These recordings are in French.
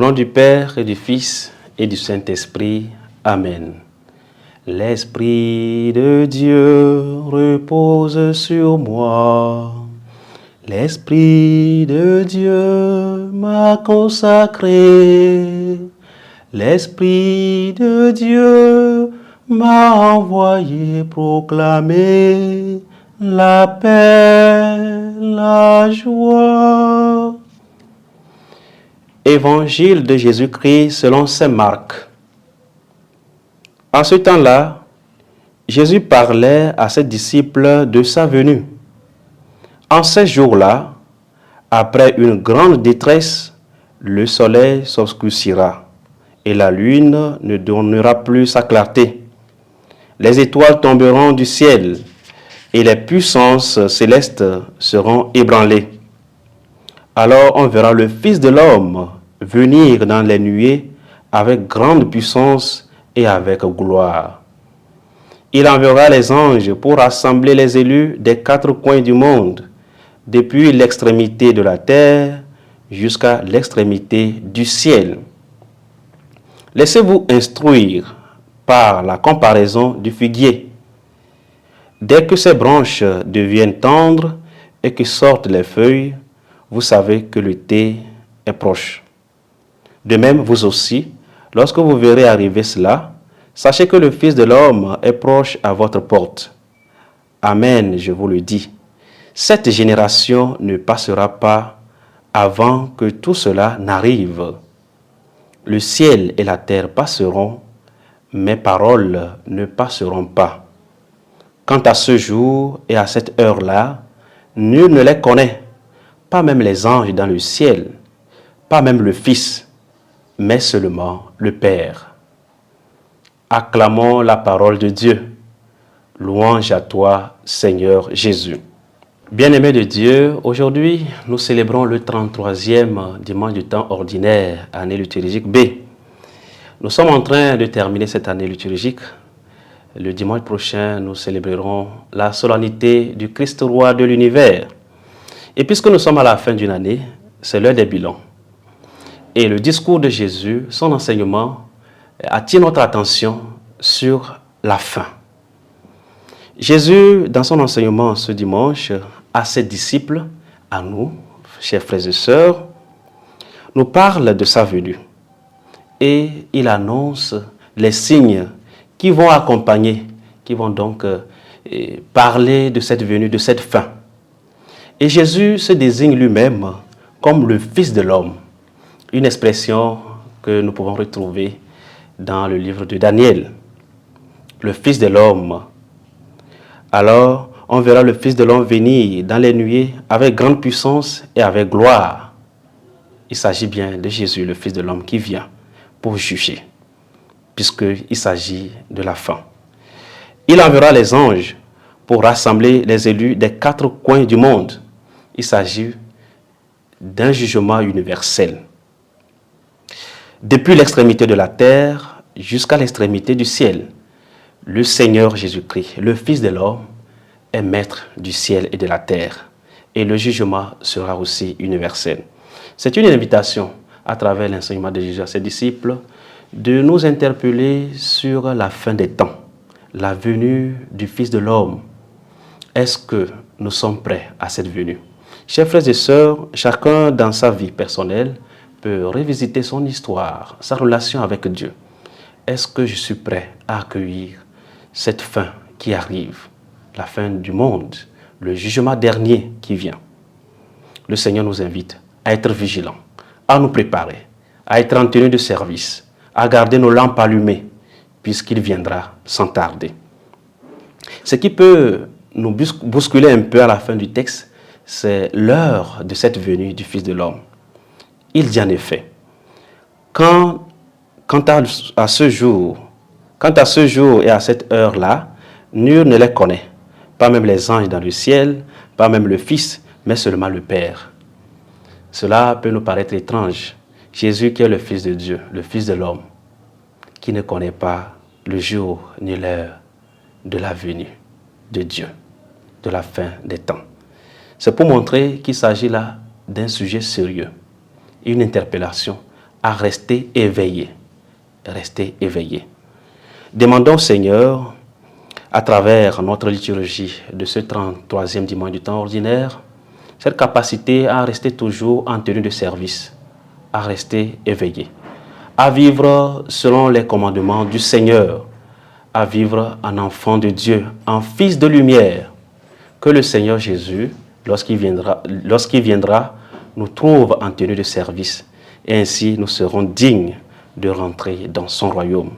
nom du Père et du Fils et du Saint-Esprit. Amen. L'Esprit de Dieu repose sur moi. L'Esprit de Dieu m'a consacré. L'Esprit de Dieu m'a envoyé proclamer la paix, la joie. Évangile de Jésus-Christ selon saint Marc. En ce temps-là, Jésus parlait à ses disciples de sa venue. En ces jours-là, après une grande détresse, le soleil s'obscurcira et la lune ne donnera plus sa clarté. Les étoiles tomberont du ciel et les puissances célestes seront ébranlées. Alors on verra le Fils de l'homme venir dans les nuées avec grande puissance et avec gloire. Il enverra les anges pour rassembler les élus des quatre coins du monde, depuis l'extrémité de la terre jusqu'à l'extrémité du ciel. Laissez-vous instruire par la comparaison du figuier. Dès que ses branches deviennent tendres et que sortent les feuilles, vous savez que l'été est proche. De même, vous aussi, lorsque vous verrez arriver cela, sachez que le Fils de l'homme est proche à votre porte. Amen, je vous le dis. Cette génération ne passera pas avant que tout cela n'arrive. Le ciel et la terre passeront, mes paroles ne passeront pas. Quant à ce jour et à cette heure-là, nul ne les connaît, pas même les anges dans le ciel, pas même le Fils, mais seulement le Père. Acclamons la parole de Dieu. Louange à toi, Seigneur Jésus. Bien-aimés de Dieu, aujourd'hui, nous célébrons le 33e dimanche du temps ordinaire, année liturgique B. Nous sommes en train de terminer cette année liturgique. Le dimanche prochain, nous célébrerons la solennité du Christ roi de l'univers. Et puisque nous sommes à la fin d'une année, c'est l'heure des bilans. Et le discours de Jésus, son enseignement, attire notre attention sur la fin. Jésus, dans son enseignement ce dimanche, à ses disciples, à nous, chers frères et sœurs, nous parle de sa venue. Et il annonce les signes qui vont accompagner, qui vont donc parler de cette venue, de cette fin. Et Jésus se désigne lui-même comme le Fils de l'homme, une expression que nous pouvons retrouver dans le livre de Daniel. Le Fils de l'homme. Alors, on verra le Fils de l'homme venir dans les nuées avec grande puissance et avec gloire. Il s'agit bien de Jésus, le Fils de l'homme, qui vient pour juger, puisqu'il s'agit de la fin. Il enverra les anges pour rassembler les élus des quatre coins du monde. Il s'agit d'un jugement universel. Depuis l'extrémité de la terre jusqu'à l'extrémité du ciel, le Seigneur Jésus-Christ, le Fils de l'homme, est maître du ciel et de la terre. Et le jugement sera aussi universel. C'est une invitation, à travers l'enseignement de Jésus à ses disciples, de nous interpeller sur la fin des temps, la venue du Fils de l'homme. Est-ce que nous sommes prêts à cette venue? Chers frères et sœurs, chacun dans sa vie personnelle peut revisiter son histoire, sa relation avec Dieu. Est-ce que je suis prêt à accueillir cette fin qui arrive, la fin du monde, le jugement dernier qui vient? Le Seigneur nous invite à être vigilants, à nous préparer, à être en tenue de service, à garder nos lampes allumées, puisqu'il viendra sans tarder. Ce qui peut nous bousculer un peu à la fin du texte, c'est l'heure de cette venue du Fils de l'homme. Il dit en effet, quant à ce jour et à cette heure-là, nul ne les connaît, pas même les anges dans le ciel, pas même le Fils, mais seulement le Père. Cela peut nous paraître étrange. Jésus qui est le Fils de Dieu, le Fils de l'homme, qui ne connaît pas le jour ni l'heure de la venue de Dieu, de la fin des temps. C'est pour montrer qu'il s'agit là d'un sujet sérieux, une interpellation à rester éveillés. Rester éveillés. Demandons au Seigneur, à travers notre liturgie de ce 33e dimanche du temps ordinaire, cette capacité à rester toujours en tenue de service, à rester éveillé, à vivre selon les commandements du Seigneur, à vivre en enfant de Dieu, en fils de lumière, que le Seigneur Jésus, lorsqu'il viendra, nous trouve en tenue de service, et ainsi nous serons dignes de rentrer dans son royaume.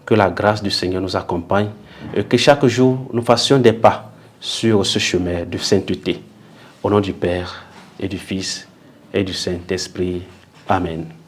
Que la grâce du Seigneur nous accompagne et que chaque jour nous fassions des pas sur ce chemin de sainteté. Au nom du Père et du Fils et du Saint-Esprit. Amen.